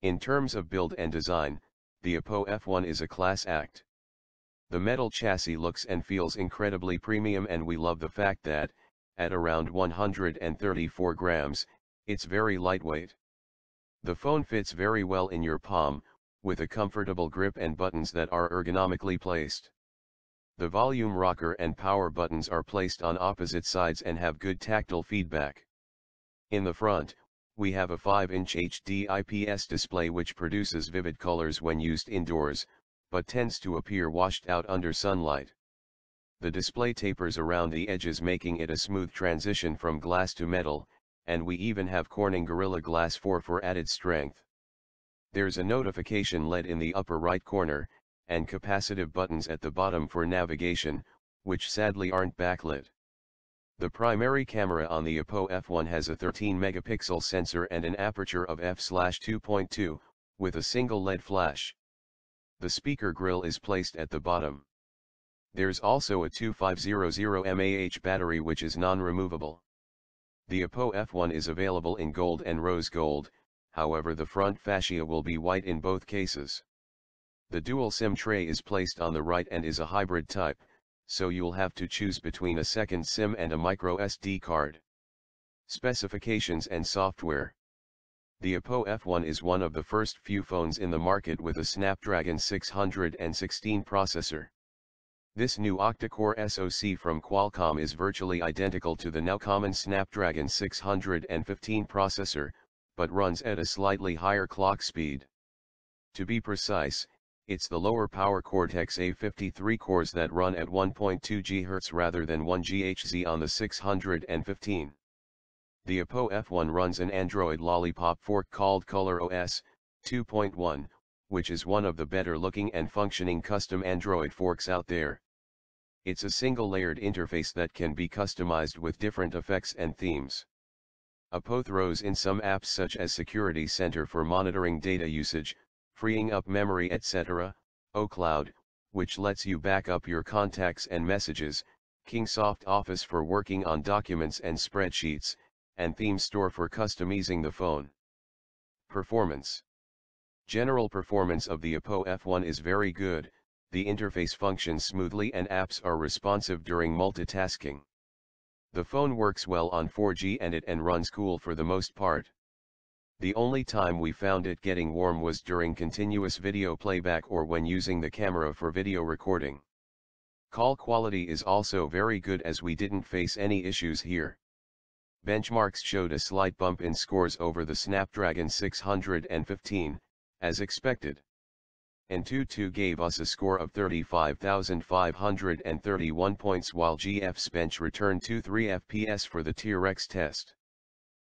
In terms of build and design, the Oppo F1 is a class act. The metal chassis looks and feels incredibly premium, and we love the fact that, at around 134 grams, it's very lightweight. The phone fits very well in your palm, with a comfortable grip and buttons that are ergonomically placed. The volume rocker and power buttons are placed on opposite sides and have good tactile feedback. In the front, we have a 5-inch HD IPS display which produces vivid colors when used indoors, but tends to appear washed out under sunlight. The display tapers around the edges, making it a smooth transition from glass to metal, and we even have Corning Gorilla Glass 4 for added strength. There's a notification LED in the upper right corner, and capacitive buttons at the bottom for navigation, which sadly aren't backlit. The primary camera on the Oppo F1 has a 13-megapixel sensor and an aperture of f/2.2, with a single LED flash. The speaker grill is placed at the bottom. There's also a 2500 mAh battery which is non-removable. The Oppo F1 is available in gold and rose gold, however the front fascia will be white in both cases. The dual SIM tray is placed on the right and is a hybrid type, so you'll have to choose between a second SIM and a micro SD card. Specifications and software. The Oppo F1 is one of the first few phones in the market with a Snapdragon 616 processor. This new octa-core SoC from Qualcomm is virtually identical to the now common Snapdragon 615 processor, but runs at a slightly higher clock speed. To be precise, it's the lower power Cortex A53 cores that run at 1.2 GHz rather than 1 GHz on the 615. The Oppo F1 runs an Android Lollipop fork called ColorOS 2.1, which is one of the better looking and functioning custom Android forks out there. It's a single layered interface that can be customized with different effects and themes. Oppo throws in some apps such as Security Center for monitoring data usage, freeing up memory, etc., OCloud, which lets you back up your contacts and messages, Kingsoft Office for working on documents and spreadsheets, and Theme Store for customizing the phone. Performance. General performance of the Oppo F1 is very good, the interface functions smoothly and apps are responsive during multitasking. The phone works well on 4G and runs cool for the most part. The only time we found it getting warm was during continuous video playback or when using the camera for video recording. Call quality is also very good as we didn't face any issues here. Benchmarks showed a slight bump in scores over the Snapdragon 615, as expected. Antutu gave us a score of 35,531 points while GF's Bench returned 23 FPS for the T-Rex test.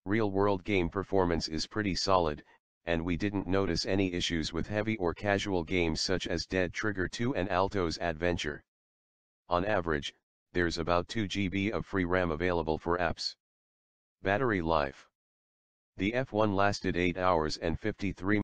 Real-world game performance is pretty solid, and we didn't notice any issues with heavy or casual games such as Dead Trigger 2 and Alto's Adventure. On average, there's about 2 GB of free RAM available for apps. Battery life. The F1 lasted 8 hours and 53